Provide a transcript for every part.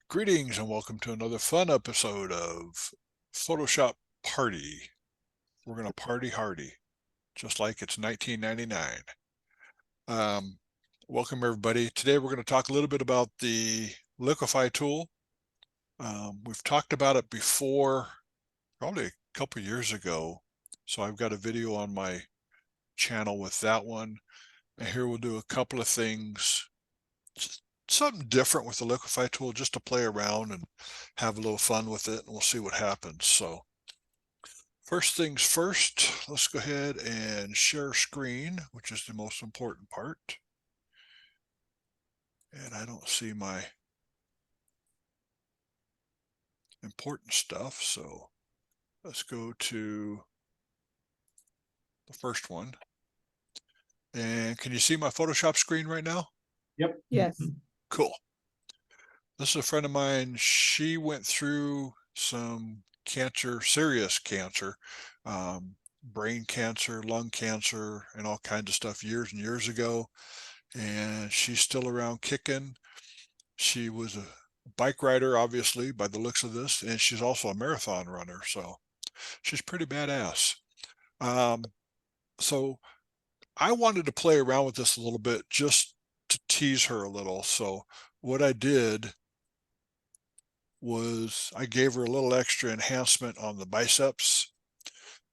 Greetings and welcome to another fun episode of Photoshop Party. We're going to party hardy, just like it's 1999. Um, Welcome everybody. Today we're going to talk a little bit about the Liquify tool. We've talked about it before, probably a couple years ago. So I've got a video on my channel with that one. And here we'll do a couple of things, just something different with the Liquify tool, just to play around and have a little fun with it, and we'll see what happens. So first things first, let's go ahead and share screen, which is the most important part. And I don't see my important stuff, so let's go to the first one. And can you see my Photoshop screen right now? Yep. Yes. Cool. This is a friend of mine. She went through some cancer, serious cancer, brain cancer, lung cancer, and all kinds of stuff years and years ago. And she's still around kicking. She was a bike rider, obviously, by the looks of this, and she's also a marathon runner. So she's pretty badass. So I wanted to play around with this a little bit just to tease her a little. So what I did was I gave her a little extra enhancement on the biceps.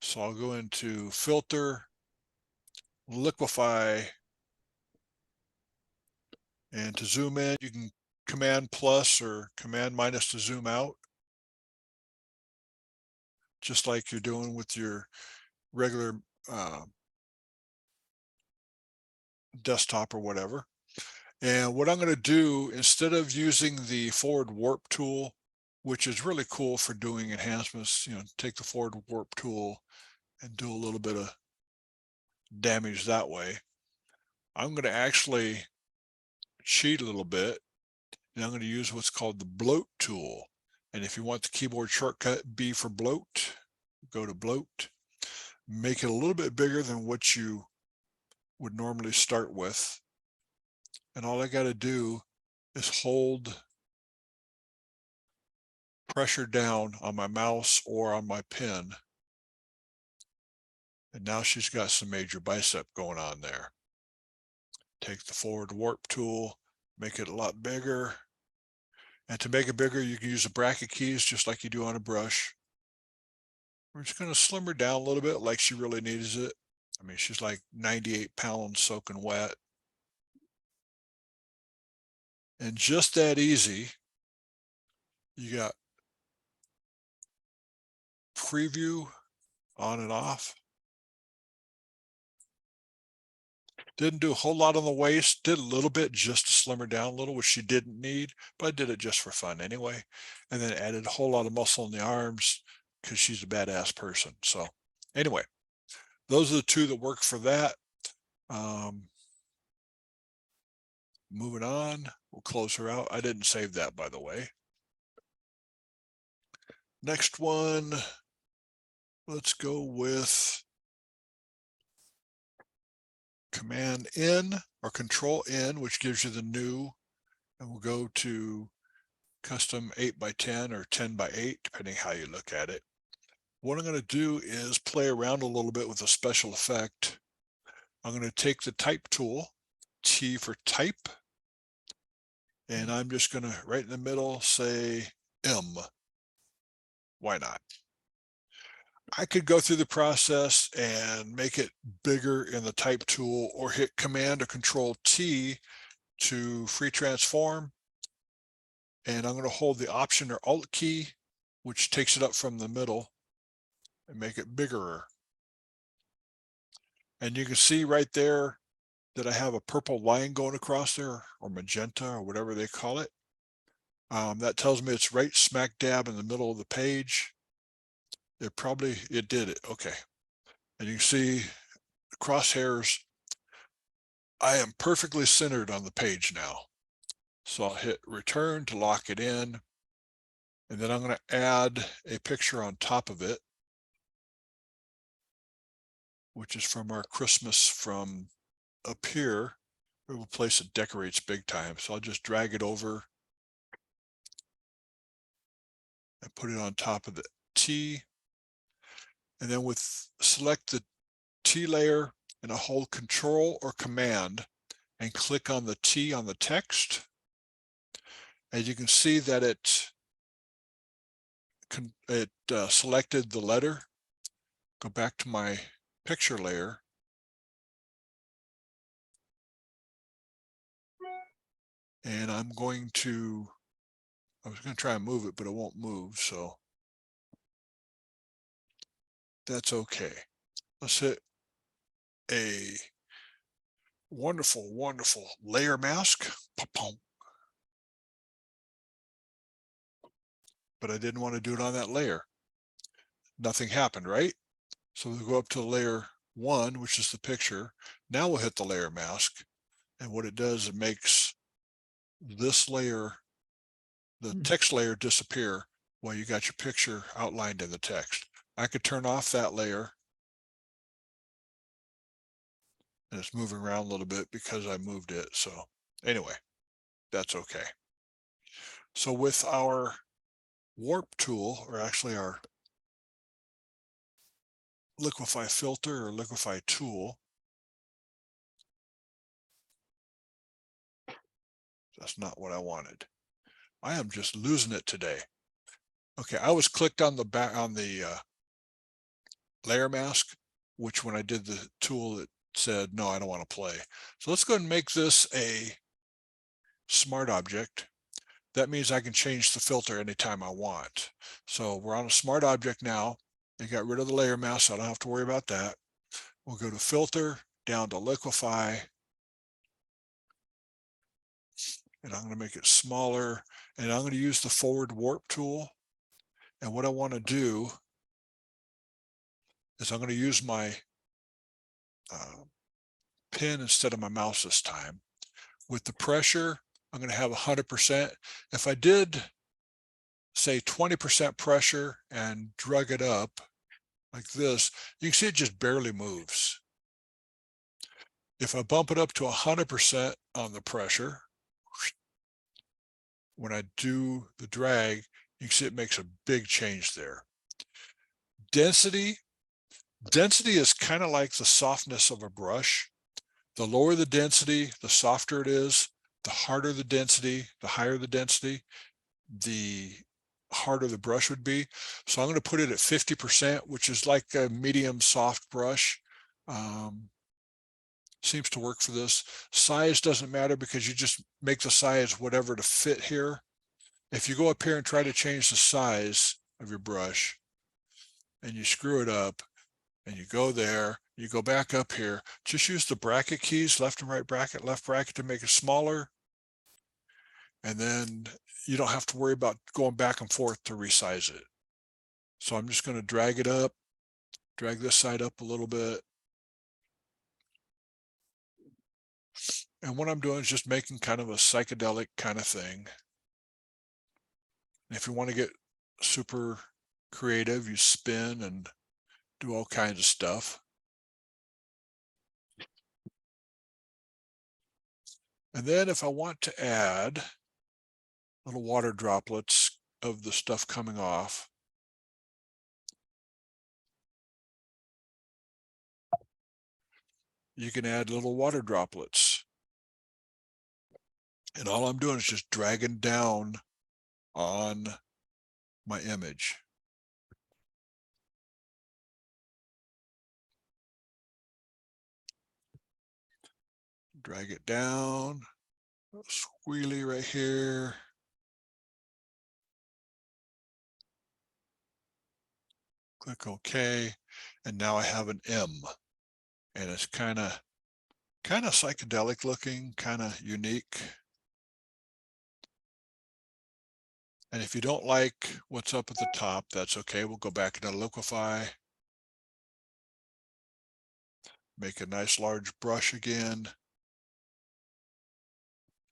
So I'll go into Filter, Liquify, and to zoom in, you can Command plus or Command minus to zoom out, just like you're doing with your regular desktop or whatever. And what I'm going to do, instead of using the forward warp tool, which is really cool for doing enhancements, take the forward warp tool and do a little bit of damage that way. I'm going to actually cheat a little bit, and I'm going to use what's called the bloat tool. And if you want the keyboard shortcut B for bloat, go to bloat, make it a little bit bigger than what you would normally start with. And all I got to do is hold pressure down on my mouse or on my pen. And now she's got some major bicep going on there. Take the forward warp tool, make it a lot bigger. And to make it bigger, you can use the bracket keys just like you do on a brush. We're just going to slim her down a little bit like she really needs it. I mean, she's like 98 pounds soaking wet. And just that easy, you got preview on and off. Didn't do a whole lot on the waist, did a little bit just to slim her down a little, which she didn't need, but I did it just for fun anyway. And then added a whole lot of muscle in the arms because she's a badass person. So anyway, those are the two that work for that. Moving on, we'll close her out. I didn't save that, by the way. Next one, let's go with Command N or Control N, which gives you the new, and we'll go to custom 8x10 or 10x8, depending how you look at it. What I'm going to do is play around a little bit with a special effect. I'm going to take the type tool, T for type, and I'm just going to, right in the middle, say M. Why not? I could go through the process and make it bigger in the type tool, or hit Command or Control T to free transform. And I'm going to hold the Option or Alt key, which takes it up from the middle, and make it bigger. And you can see right there that I have a purple line going across there, or magenta, or whatever they call it. That tells me it's right smack dab in the middle of the page. It did it. Okay. And you can see the crosshairs. I am perfectly centered on the page now. So I'll hit return to lock it in. And then I'm going to add a picture on top of it, which is from our Christmas from up here. We have a place that decorates big time. So I'll just drag it over and put it on top of the T. And then select the T layer and hold Control or Command and click on the T on the text. As you can see that it selected the letter. Go back to my picture layer. And I was going to try and move it, but it won't move, so that's okay. Let's hit a wonderful, wonderful layer mask. But I didn't want to do it on that layer. Nothing happened, right? So we'll go up to layer 1, which is the picture. Now we'll hit the layer mask. And what it does, it makes this layer, the text layer, disappear while you got your picture outlined in the text. I could turn off that layer. And it's moving around a little bit because I moved it. So anyway, that's okay. So with our warp tool, or actually our Liquify filter or Liquify tool, that's not what I wanted. I am just losing it today. Okay, I was clicked on the back on the layer mask, which when I did the tool, it said, no, I don't want to play. So let's go ahead and make this a smart object. That means I can change the filter anytime I want. So we're on a smart object now. I got rid of the layer mask, so I don't have to worry about that. We'll go to filter, down to Liquify, and I'm going to make it smaller, and I'm going to use the forward warp tool. And what I want to do is I'm going to use my pen instead of my mouse this time. With the pressure, I'm going to have 100%. If I did say 20% pressure and drug it up like this, you can see it just barely moves. If I bump it up to 100% on the pressure, when I do the drag, you can see it makes a big change there. Density is kind of like the softness of a brush. The lower the density, the softer it is. The harder the density, the higher the density, the harder the brush would be. So I'm going to put it at 50%, which is like a medium soft brush. Seems to work for this. Size doesn't matter because you just make the size whatever to fit here. If you go up here and try to change the size of your brush and you screw it up and you go there, you go back up here, just use the bracket keys, left and right bracket, left bracket, to make it smaller. And then you don't have to worry about going back and forth to resize it. So I'm just going to drag it up, drag this side up a little bit. And what I'm doing is just making kind of a psychedelic kind of thing. And if you want to get super creative, you spin and do all kinds of stuff. And then if I want to add little water droplets of the stuff coming off, you can add little water droplets. And all I'm doing is just dragging down on my image. Drag it down, squealy right here. Click OK, and now I have an M, and it's kind of psychedelic looking, kind of unique. And if you don't like what's up at the top, that's okay. We'll go back into Liquify, make a nice large brush again,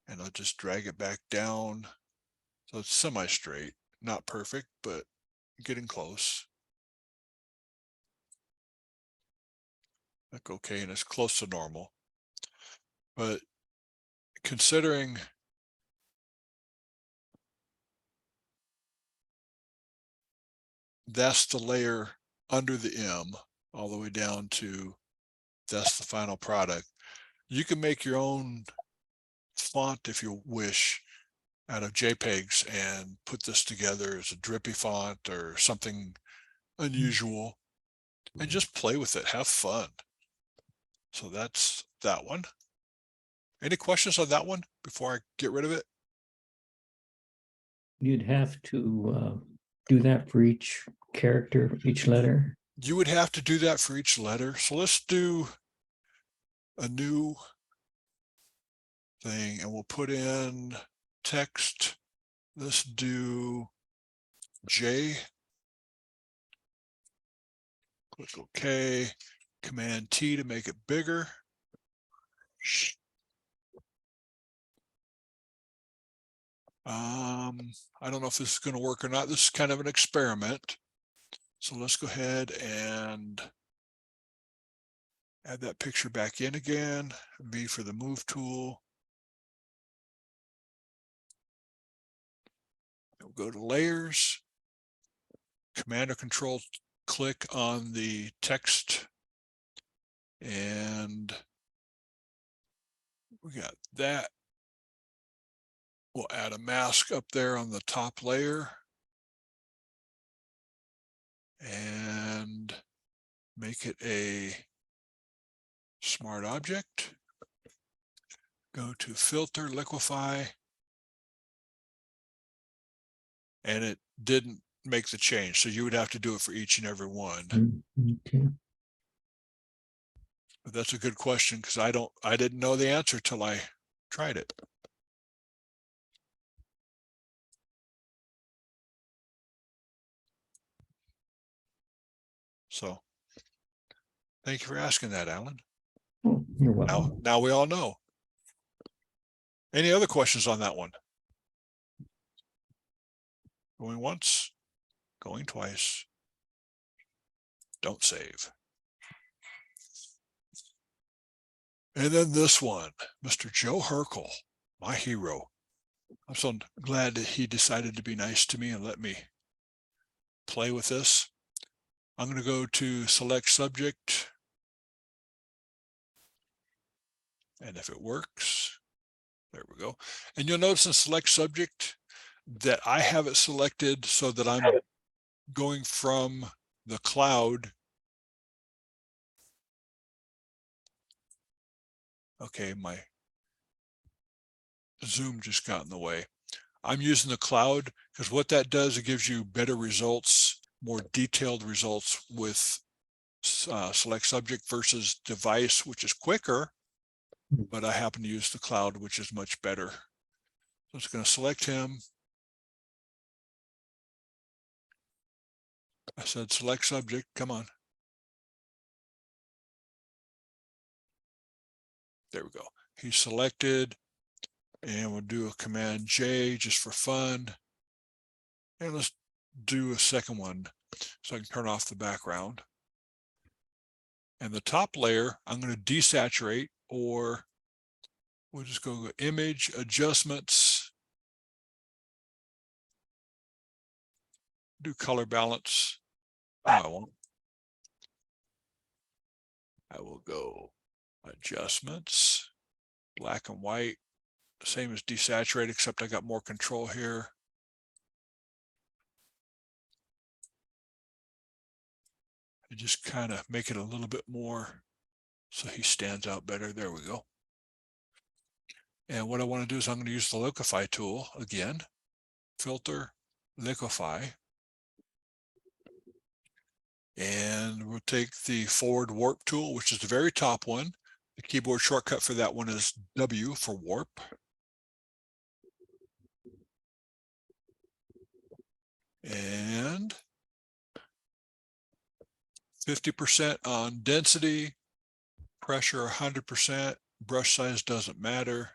and I'll just drag it back down. So it's semi-straight, not perfect, but getting close. Click OK, and it's close to normal. But considering that's the layer under the M, all the way down to that's the final product. You can make your own font if you wish out of JPEGs and put this together as a drippy font or something unusual and just play with it, have fun. So that's that one. Any questions on that one before I get rid of it? You'd have to do that for each character, each letter. You would have to do that for each letter. So let's do a new thing and we'll put in text. Let's do J. Click OK. Command T to make it bigger. I don't know if this is going to work or not. This is kind of an experiment. So let's go ahead and add that picture back in again. V for the move tool. We'll go to layers. Command or control click on the text. And we got that. We'll add a mask up there on the top layer. And make it a smart object. Go to filter, liquify. And it didn't make the change. So you would have to do it for each and every one. Okay. But that's a good question because I didn't know the answer till I tried it. So thank you for asking that, Alan. Oh, you're welcome. Now we all know. Any other questions on that one? Going once, going twice. Don't save. And then this one, Mr. Joe Herkel, my hero. I'm so glad that he decided to be nice to me and let me play with this. I'm going to go to select subject. And if it works, there we go. And you'll notice in select subject that I have it selected so that I'm going from the cloud. Okay, my Zoom just got in the way. I'm using the cloud because what that does, it gives you better results, more detailed results with select subject versus device, which is quicker, but I happen to use the cloud, which is much better. So it's going to select him. I said select subject, come on. There we go. He's selected, and we'll do a command J just for fun. And let's do a second one so I can turn off the background. And the top layer, I'm going to desaturate, or we'll just go to image adjustments, do color balance. No, I won't. I will go adjustments, black and white, same as desaturate, except I got more control here. And just kind of make it a little bit more so he stands out better. There we go. And what I want to do is I'm going to use the Liquify tool again. Filter, Liquify. And we'll take the forward warp tool, which is the very top one. The keyboard shortcut for that one is W for warp. And 50% on density, pressure 100%, brush size doesn't matter.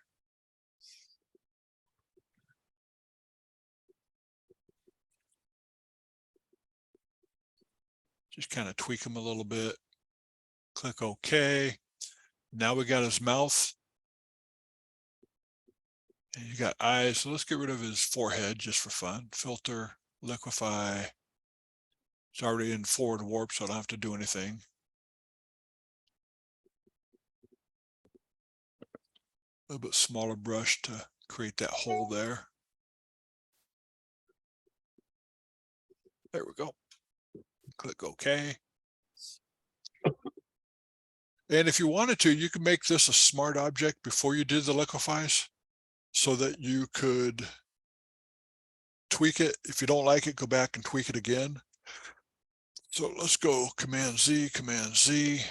Just kind of tweak him a little bit. Click OK. Now we got his mouth. And you got eyes. So let's get rid of his forehead just for fun. Filter, Liquify. It's already in forward warp, so I don't have to do anything. A little bit smaller brush to create that hole there. There we go. Click OK. And if you wanted to, you could make this a smart object before you did the liquefies so that you could tweak it. If you don't like it, go back and tweak it again. So let's go Command Z, Command Z.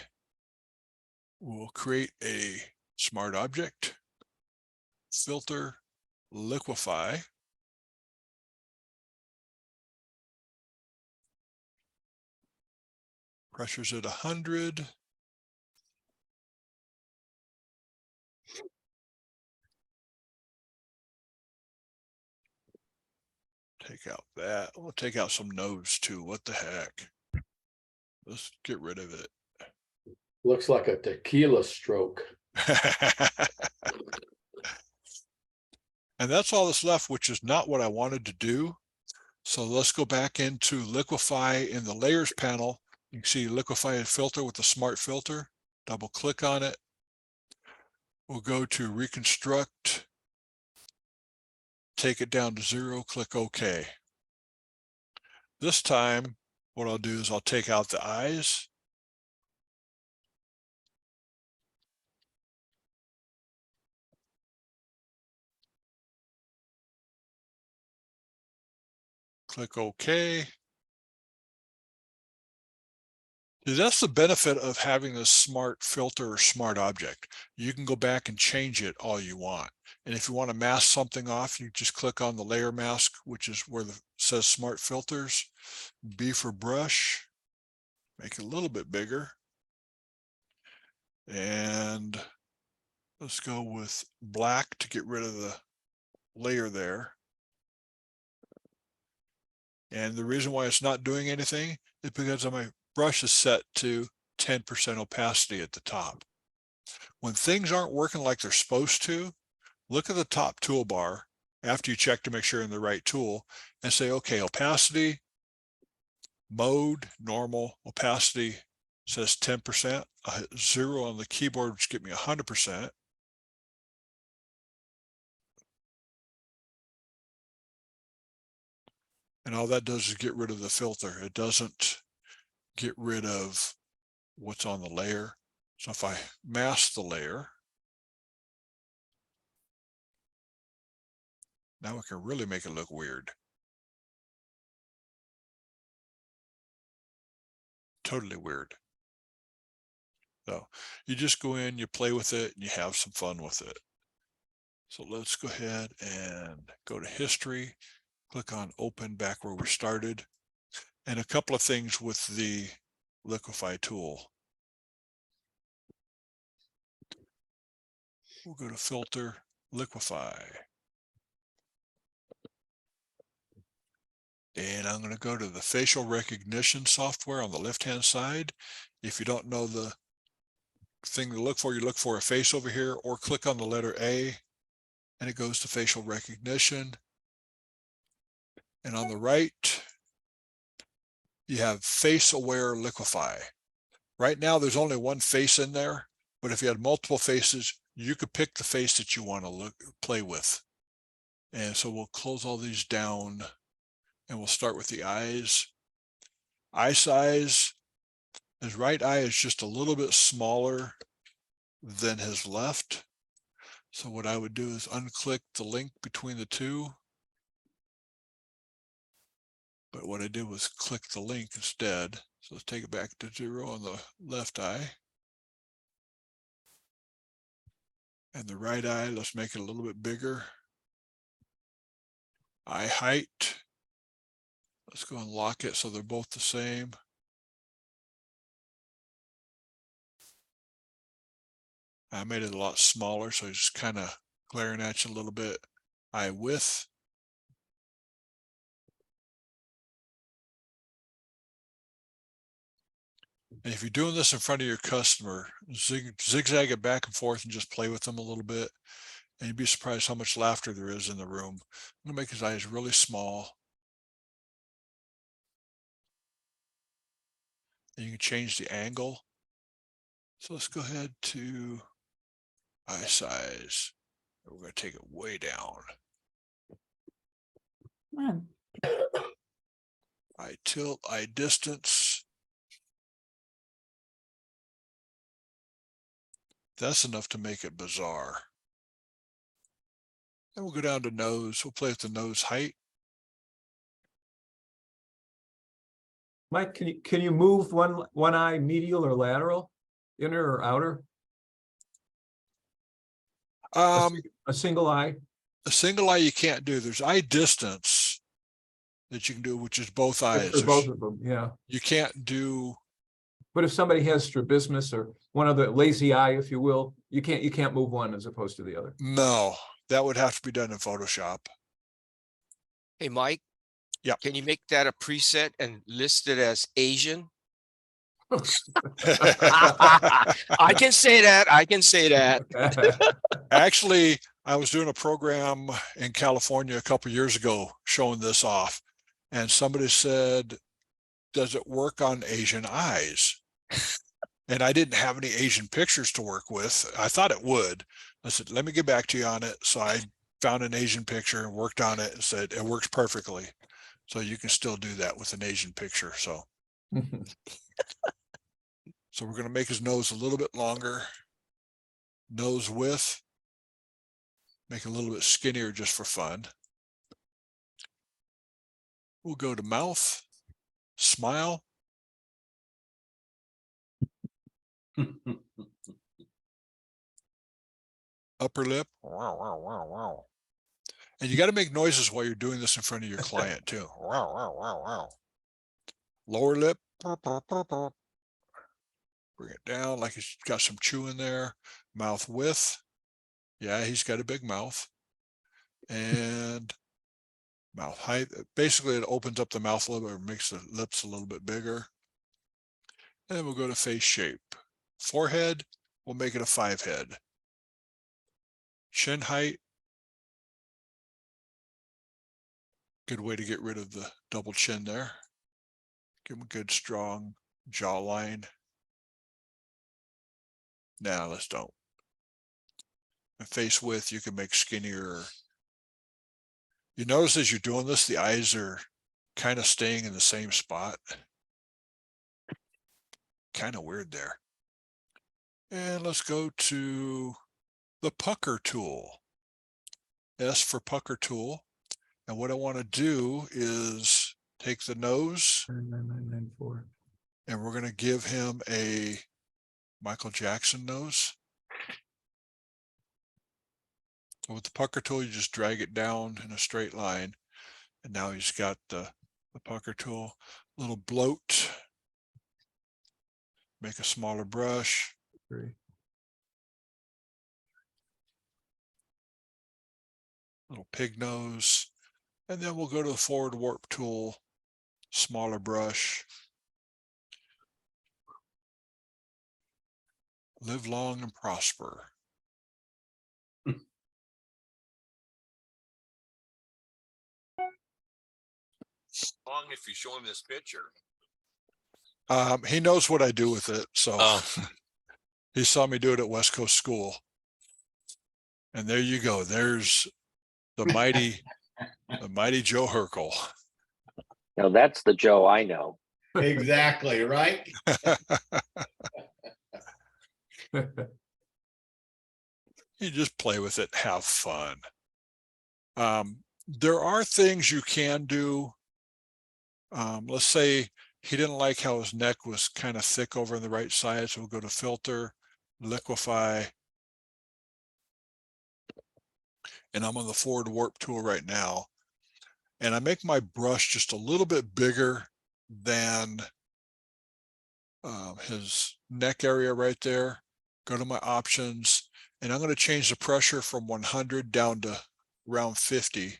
We'll create a smart object, filter, liquify. Pressure's at 100. Take out that. We'll take out some nodes too. What the heck? Let's get rid of it. Looks like a tequila stroke. And that's all that's left, which is not what I wanted to do. So let's go back into Liquify in the layers panel. You can see Liquify filter with the smart filter. Double click on it. We'll go to reconstruct, take it down to 0, click OK. This time, what I'll do is I'll take out the eyes. Click OK. That's the benefit of having this smart filter or smart object. You can go back and change it all you want. And if you want to mask something off, you just click on the layer mask, which is where it says smart filters. B for brush, make it a little bit bigger. And let's go with black to get rid of the layer there. And the reason why it's not doing anything is because my brush is set to 10% opacity at the top. When things aren't working like they're supposed to, look at the top toolbar after you check to make sure you're in the right tool and say, okay, opacity, mode, normal, opacity says 10%. I hit 0 on the keyboard, which gives me 100%. And all that does is get rid of the filter. It doesn't get rid of what's on the layer. So if I mask the layer, now we can really make it look weird. Totally weird. So you just go in, you play with it, and you have some fun with it. So let's go ahead and go to history, click on open back where we started, and a couple of things with the Liquify tool. We'll go to filter, Liquify. And I'm going to go to the facial recognition software on the left-hand side. If you don't know the thing to look for, you look for a face over here, or click on the letter A, and it goes to facial recognition. And on the right, you have face aware Liquify. Right now, there's only one face in there, but if you had multiple faces, you could pick the face that you want to play with. And so we'll close all these down, and we'll start with the eyes. Eye size, his right eye is just a little bit smaller than his left. So what I would do is unclick the link between the two. But what I did was click the link instead. So let's take it back to 0 on the left eye. And the right eye, let's make it a little bit bigger. Eye height, let's go and lock it so they're both the same. I made it a lot smaller, so it's just kind of glaring at you a little bit. Eye width. And if you're doing this in front of your customer, zigzag it back and forth and just play with them a little bit. And you'd be surprised how much laughter there is in the room. I'm going to make his eyes really small. and you can change the angle. So let's go ahead to eye size. We're going to take it way down. Come on. Eye tilt, eye distance. That's enough to make it bizarre. And we'll go down to nose. We'll play with the nose height. Mike, can you move one eye medial or lateral, inner or outer? A single eye. A single eye you can't do. There's eye distance that you can do, which is both eyes. For both of them, yeah. You can't do. But if somebody has strabismus or one of the lazy eye, if you will, you can't move one as opposed to the other. No, that would have to be done in Photoshop. Hey, Mike. Yeah. Can you make that a preset and list it as Asian? I can say that. I can say that. Actually, I was doing a program in California a couple years ago showing this off, and somebody said, does it work on Asian eyes? And I didn't have any Asian pictures to work with. I thought it would. I said, let me get back to you on it. So I found an Asian picture and worked on it and said, it works perfectly. So you can still do that with an Asian picture. So we're going to make his nose a little bit longer. Nose width. Make it a little bit skinnier just for fun. We'll go to mouth. Smile. Upper lip. Wow, wow, wow, wow. And you got to make noises while you're doing this in front of your client too. Wow, wow, wow, wow. Lower lip. Bring it down like he's got some chew in there. Mouth width. Yeah, he's got a big mouth. And mouth height. Basically, it opens up the mouth a little bit or makes the lips a little bit bigger. And then we'll go to face shape. Forehead, we'll make it a 5 head. Chin height. Good way to get rid of the double chin there. Give him a good strong jawline. Now let's don't. And face width, you can make skinnier. You notice as you're doing this, the eyes are kind of staying in the same spot. Kind of weird there. And let's go to the pucker tool. S for pucker tool. And what I want to do is take the nose 9994. and we're going to give him a Michael Jackson nose. So with the pucker tool, you just drag it down in a straight line. And now he's got the pucker tool. Little bloat. Make a smaller brush. Three. Little pig nose. And then we'll go to the forward warp tool. Smaller brush. Live long and prosper. Long if you show him this picture. He knows what I do with it. So Oh. he saw me do it at West Coast School. And there you go. There's the mighty Joe Herkel. Now that's the Joe I know. Exactly, right? You just play with it, have fun. There are things you can do. Let's say he didn't like how his neck was kind of thick over on the right side. So we'll go to filter, liquify. And I'm on the forward warp tool right now. And I make my brush just a little bit bigger than his neck area right there. Go to my options, and I'm going to change the pressure from 100 down to around 50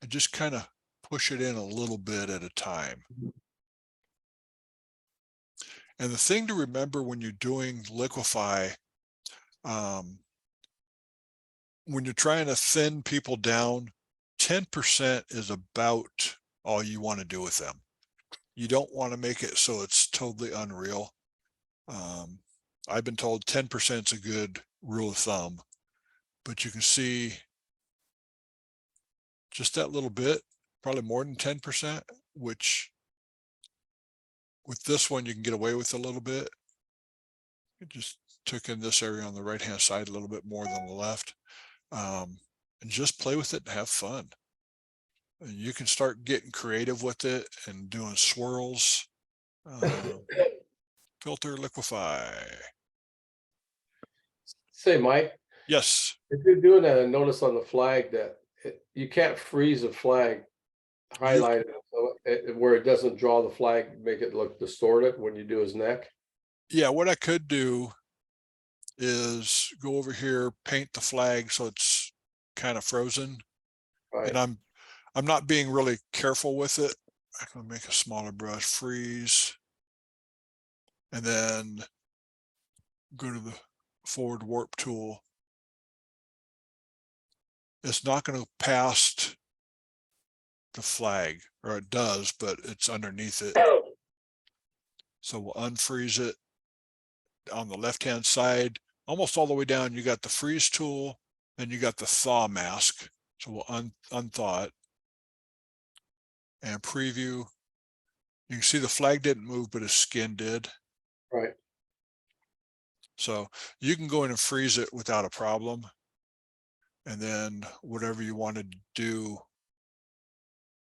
and just kind of push it in a little bit at a time. And the thing to remember when you're doing Liquify, when you're trying to thin people down, 10% is about all you want to do with them. You don't want to make it so it's totally unreal. I've been told 10% is a good rule of thumb, but you can see just that little bit, probably more than 10%, which with this one, you can get away with a little bit. It just took in this area on the right-hand side a little bit more than the left. And just play with it and have fun. And you can start getting creative with it and doing swirls. Filter, liquify. Say, Mike, Yes. if you're doing that, I notice on the flag that you can't freeze a flag highlighted so where it doesn't draw the flag, make it look distorted when you do his neck. Yeah, what I could do is go over here, paint the flag so it's kind of frozen. Right. And I'm not being really careful with it. I'm gonna make a smaller brush, freeze, and then go to the forward warp tool. It's not going to pass the flag, or it does, but it's underneath it. So we'll unfreeze it on the left-hand side, almost all the way down. You got the freeze tool, then you got the thaw mask. So we'll unthaw it and preview. You can see the flag didn't move, but his skin did. Right. So you can go in and freeze it without a problem. And then whatever you want to do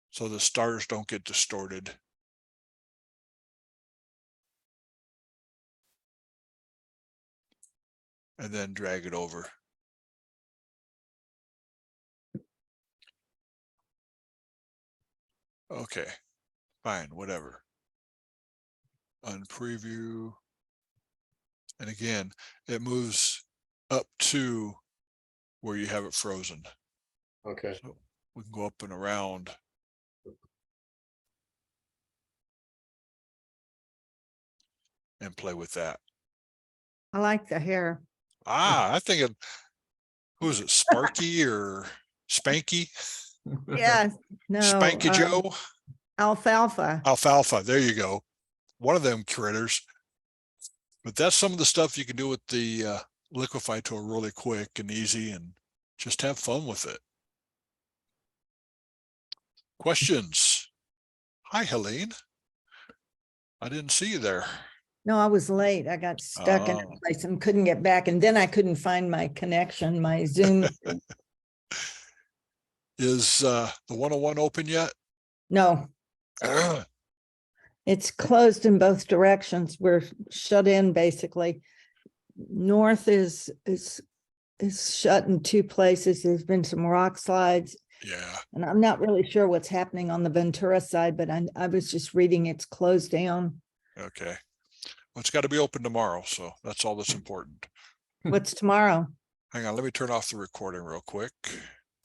so the stars don't get distorted. And then drag it over. Okay, fine, whatever. Unpreview. And again, it moves up to where you have it frozen. Okay. So we can go up and around. And play with that. I like the hair. I think it, who is it, Sparky or Spanky? Yeah, no. Spanky Joe? Alfalfa. Alfalfa, there you go. One of them critters. But that's some of the stuff you can do with the Liquify tool really quick and easy, and just have fun with it. Questions? Hi, Helene. I didn't see you there. No, I was late. I got stuck in a Oh. place and couldn't get back. And then I couldn't find my connection, my Zoom. Is the 101 open yet? No, it's closed in both directions. We're shut in basically. North is shut in two places. There's been some rock slides. Yeah. And I'm not really sure what's happening on the Ventura side, but I was just reading it's closed down. Okay. Well, it's got to be open tomorrow, so that's all that's important. What's tomorrow? Hang on, let me turn off the recording real quick.